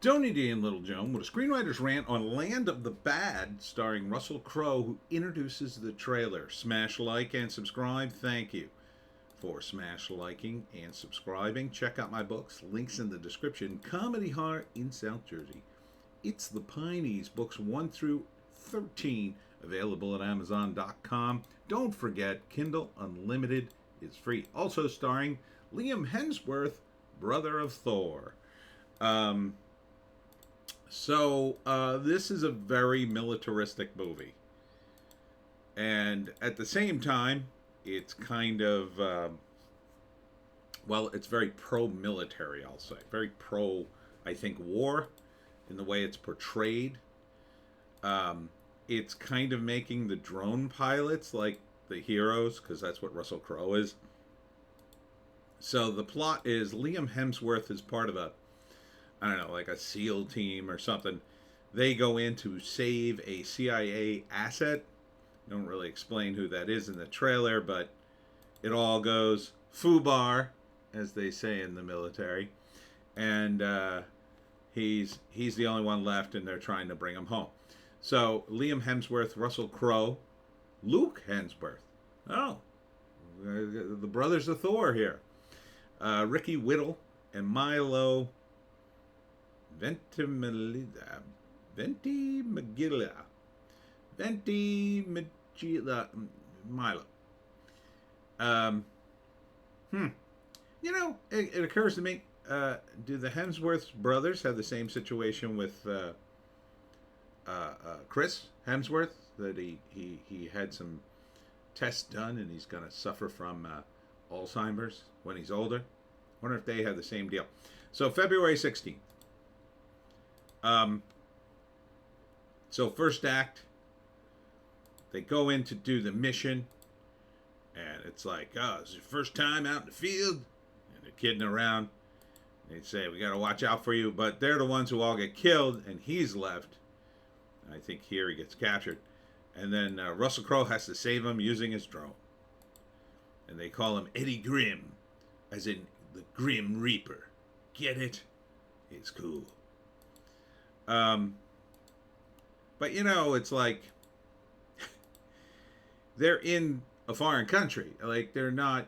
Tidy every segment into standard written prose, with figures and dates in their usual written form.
Tony D and Little Joan with a screenwriter's rant on Land of the Bad, starring Russel Crowe, who introduces the trailer. Smash like and subscribe. Thank you for smash liking and subscribing. Check out my books. Links in the description. Comedy Heart in South Jersey. It's the Pineys, books 1 through 13, available at Amazon.com. Don't forget, Kindle Unlimited is free. Also starring Liam Hemsworth, brother of Thor. This is a very militaristic movie. And at the same time, it's kind of, it's very pro-military, I'll say. Very pro, I think, war in the way it's portrayed. It's kind of making the drone pilots like the heroes, because that's what Russel Crowe is. So the plot is Liam Hemsworth is part of like a SEAL team or something. They go in to save a CIA asset. Don't really explain who that is in the trailer, but it all goes FUBAR, as they say in the military. And he's the only one left, and they're trying to bring him home. So Liam Hemsworth, Russel Crowe, Luke Hemsworth. Oh, the brothers of Thor here. Ricky Whittle and Milo Ventimiglia. Milo. It occurs to me, do the Hemsworth brothers have the same situation with Chris Hemsworth, that he had some tests done and he's going to suffer from Alzheimer's when he's older? I wonder if they have the same deal. So February 16th. So first act, they go in to do the mission, and it's like, it's your first time out in the field, and they're kidding around. They say, we got to watch out for you, but they're the ones who all get killed, and he's left. I think here he gets captured. And then Russel Crowe has to save him using his drone. And they call him Eddie Grimm, as in the Grim Reaper. Get it? It's cool. But it's like they're in a foreign country. Like, they're not,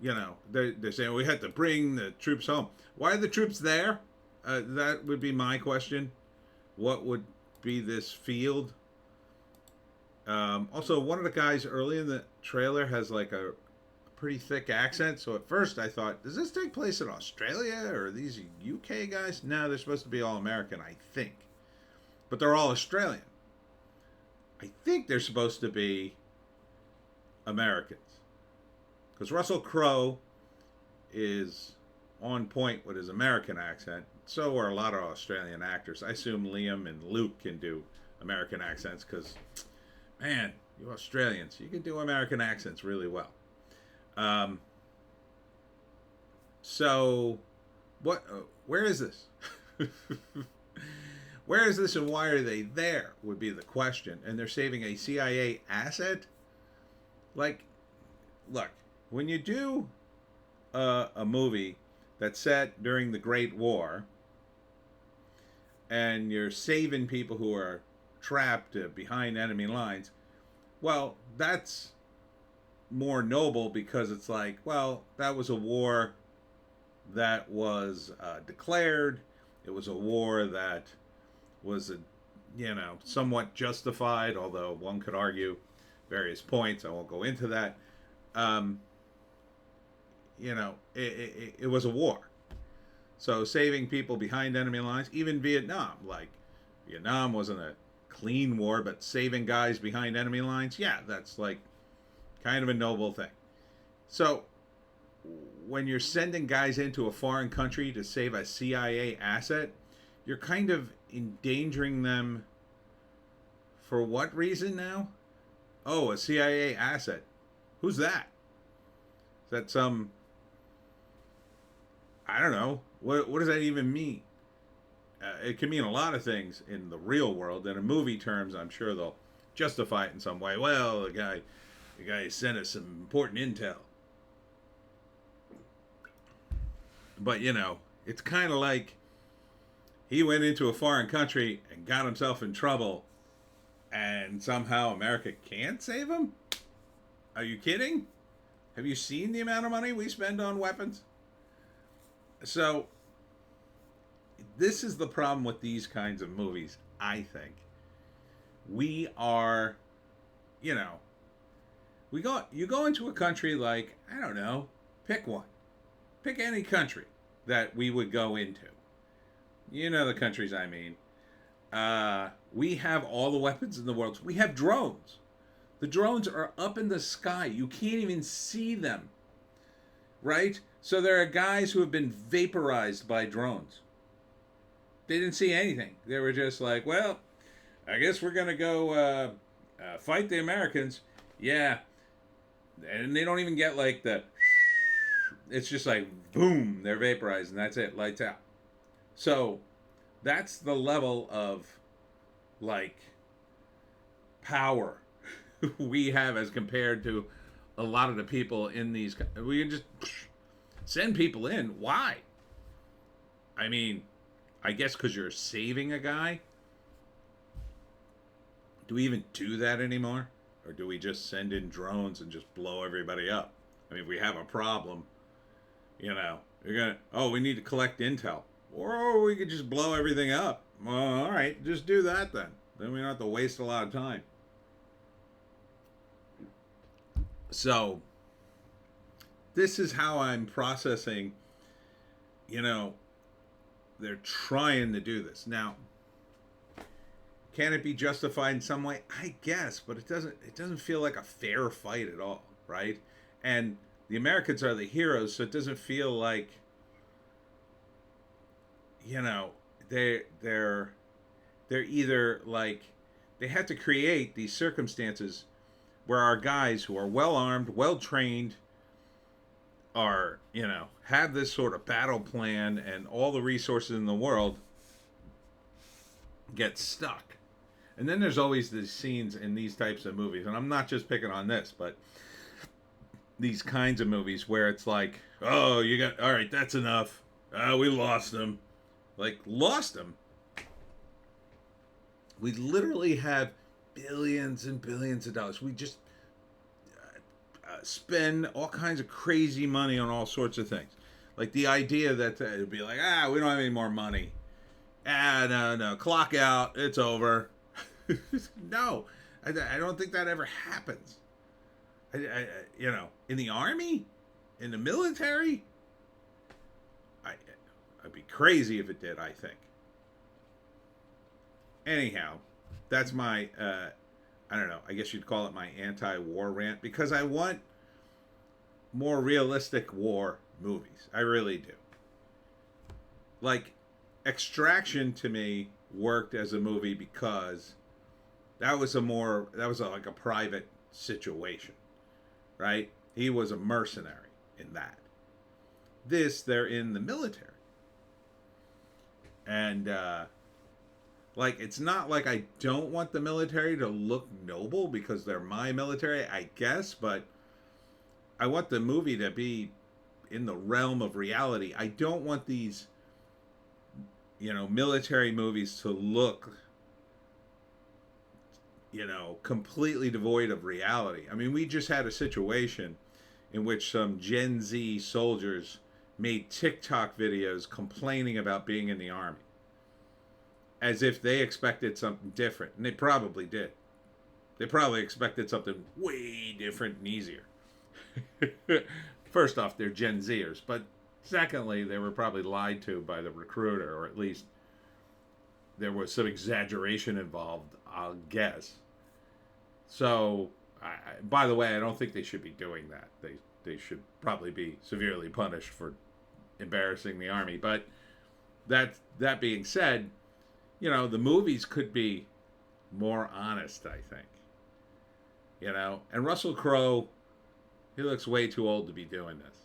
they're saying we had to bring the troops home. Why are the troops there? That would be my question. What would be this field? Also, one of the guys early in the trailer has like a pretty thick accent. So at first I thought, does this take place in Australia, or are these UK guys? No, they're supposed to be all American, I think. But they're all Australian. I think they're supposed to be Americans. Because Russel Crowe is on point with his American accent. So are a lot of Australian actors. I assume Liam and Luke can do American accents because, man, you Australians, you can do American accents really well. So, where is this? Where is this and why are they there would be the question. And they're saving a CIA asset? Like, look, when you do a movie that's set during the Great War and you're saving people who are trapped behind enemy lines, well, that's more noble because it's like, well, that was a war that was declared. It was a war that was somewhat justified, although one could argue various points. I won't go into that. It was a war. So saving people behind enemy lines, even Vietnam, like Vietnam wasn't a clean war, but saving guys behind enemy lines, yeah, that's like kind of a noble thing. So when you're sending guys into a foreign country to save a CIA asset, you're kind of endangering them for what reason now? Oh, a CIA asset. Who's that? Is that some, I don't know. What does that even mean? It can mean a lot of things in the real world. And in movie terms, I'm sure they'll justify it in some way. Well, the guy sent us some important intel. But, it's kind of like he went into a foreign country and got himself in trouble, and somehow America can't save him? Are you kidding? Have you seen the amount of money we spend on weapons? So, this is the problem with these kinds of movies, I think. We are, you know, you go into a country like, I don't know, pick one. Pick any country that we would go into. You know the countries I mean. We have all the weapons in the world. We have drones. The drones are up in the sky. You can't even see them. Right? So there are guys who have been vaporized by drones. They didn't see anything. They were just like, well, I guess we're going to go fight the Americans. Yeah. And they don't even get like the... It's just like, boom, they're vaporized, and that's it, lights out. So that's the level of, like, power we have as compared to a lot of the people in these. We can just send people in. Why? I mean, I guess because you're saving a guy. Do we even do that anymore? Or do we just send in drones and just blow everybody up? I mean, if we have a problem, you know, we need to collect intel. Or we could just blow everything up. Well, all right, just do that then. Then we don't have to waste a lot of time. So, this is how I'm processing, you know, they're trying to do this. Now, can it be justified in some way? I guess, but it doesn't feel like a fair fight at all, right? And the Americans are the heroes, so it doesn't feel like, you know, they're either like, they have to create these circumstances where our guys who are well armed, well trained, are, you know, have this sort of battle plan and all the resources in the world get stuck. And then there's always these scenes in these types of movies, and I'm not just picking on this, but these kinds of movies where it's like, oh, all right, that's enough. We lost them. Like, lost them? We literally have billions and billions of dollars. We just spend all kinds of crazy money on all sorts of things. Like the idea that it'd be like, we don't have any more money. No, clock out, it's over. No, I don't think that ever happens. You know, in the army, in the military, I'd be crazy if it did, I think. Anyhow, that's my, I don't know, I guess you'd call it my anti-war rant, because I want more realistic war movies. I really do. Like, Extraction to me worked as a movie because that was like a private situation, right? He was a mercenary in that. They're in the military. And, like, it's not like I don't want the military to look noble because they're my military, I guess, but I want the movie to be in the realm of reality. I don't want these, you know, military movies to look, you know, completely devoid of reality. I mean, we just had a situation in which some Gen Z soldiers made TikTok videos complaining about being in the army, as if they expected something different. And they probably did. They probably expected something way different and easier. First off, they're Gen Zers. But secondly, they were probably lied to by the recruiter, or at least there was some exaggeration involved, I'll guess. So, by the way, I don't think they should be doing that. They should probably be severely punished for embarrassing the army. But that being said, you know, the movies could be more honest, I think. You know, and Russell Crowe, he looks way too old to be doing this.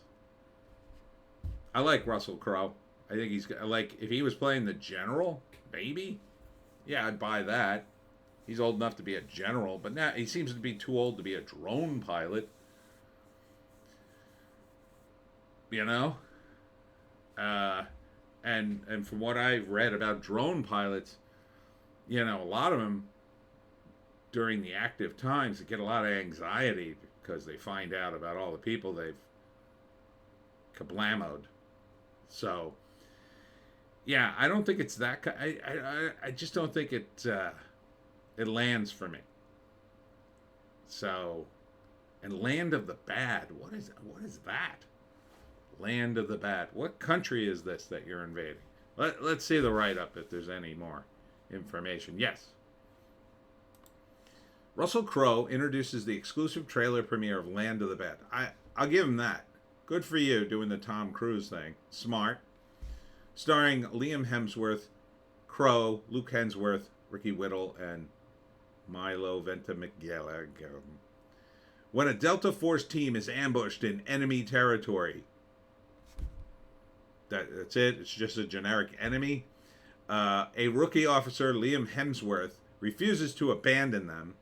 I like Russell Crowe. I think he's like, if he was playing the general, maybe, yeah, I'd buy that. He's old enough to be a general, but now he seems to be too old to be a drone pilot. You know, And from what I've read about drone pilots, a lot of them during the active times they get a lot of anxiety because they find out about all the people they've kablamoed. So yeah, I don't think it's that. I just don't think it lands for me. So, and Land of the Bad. What is that? Land of the Bad. What country is this that you're invading? Let's see the write up if there's any more information. Yes. Russell Crowe introduces the exclusive trailer premiere of Land of the Bad. I'll give him that. Good for you doing the Tom Cruise thing. Smart. Starring Liam Hemsworth, Crowe, Luke Hemsworth, Ricky Whittle, and Milo Ventimiglia. When a Delta Force team is ambushed in enemy territory. That's it. It's just a generic enemy. A rookie officer, Liam Hemsworth, refuses to abandon them.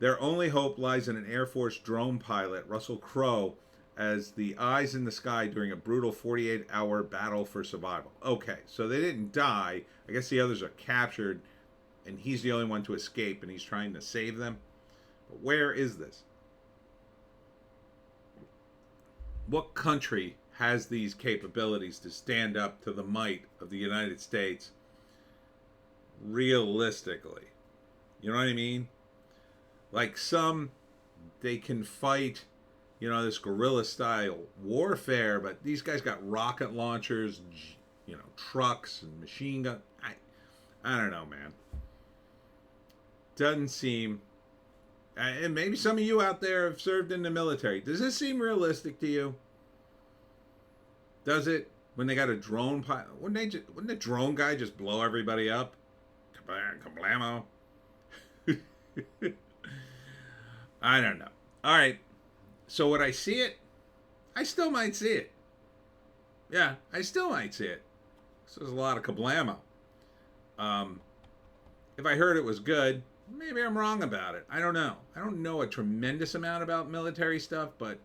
Their only hope lies in an Air Force drone pilot, Russel Crowe, as the eyes in the sky during a brutal 48-hour battle for survival. Okay, so they didn't die. I guess the others are captured, and he's the only one to escape, and he's trying to save them. But where is this? What country has these capabilities to stand up to the might of the United States realistically? You know what I mean? Like they can fight, this guerrilla style warfare, but these guys got rocket launchers, trucks and machine gun. I don't know, man. Doesn't seem, and maybe some of you out there have served in the military. Does this seem realistic to you? Does it? When they got a drone pilot, wouldn't the drone guy just blow everybody up? Kablamo. I don't know. All right. So would I see it? I still might see it. Yeah, I still might see it. So there's a lot of kablamo. If I heard it was good, maybe I'm wrong about it. I don't know. I don't know a tremendous amount about military stuff, but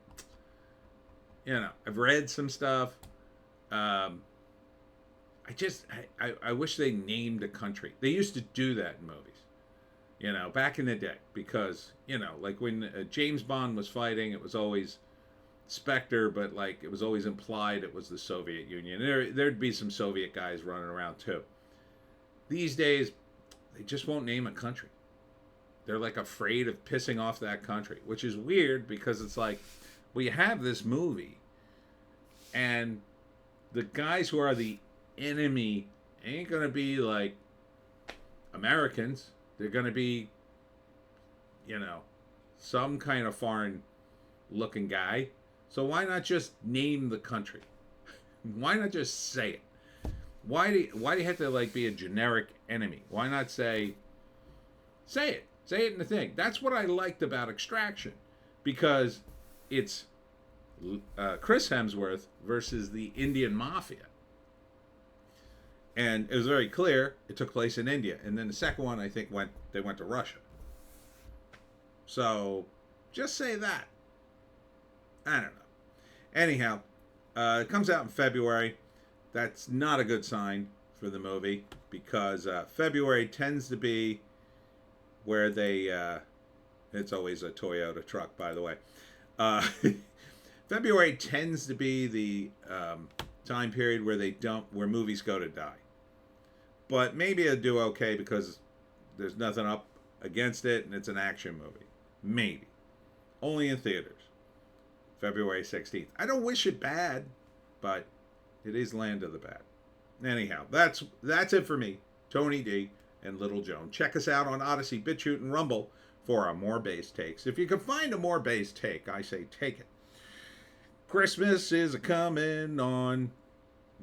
I've read some stuff. I wish they named a country. They used to do that in movies. Back in the day, because, like when James Bond was fighting, it was always Spectre, but like it was always implied it was the Soviet Union. There'd be some Soviet guys running around too. These days, they just won't name a country. They're like afraid of pissing off that country, which is weird because it's like, well, you have this movie, and the guys who are the enemy ain't gonna be like Americans. They're going to be, some kind of foreign looking guy. So why not just name the country? Why not just say it? Why do you have to like be a generic enemy? Why not say it? Say it in the thing. That's what I liked about Extraction, because it's Chris Hemsworth versus the Indian Mafia. And it was very clear it took place in India. And then the second one, I think, they went to Russia. So, just say that. I don't know. Anyhow, it comes out in February. That's not a good sign for the movie, because February tends to be where they... it's always a Toyota truck, by the way. February tends to be the time period where movies go to die. But maybe it'll do okay because there's nothing up against it and it's an action movie. Maybe. Only in theaters. February 16th. I don't wish it bad, but it is Land of the Bad. Anyhow, that's it for me, Tony D and Little Joan. Check us out on Odysee, Bitchute, and Rumble for our more base takes. If you can find a more base take, I say take it. Christmas is coming on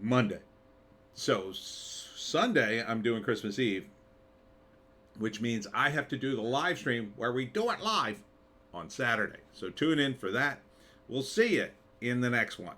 Monday. So Sunday, I'm doing Christmas Eve, which means I have to do the live stream where we do it live on Saturday. So tune in for that. We'll see you in the next one.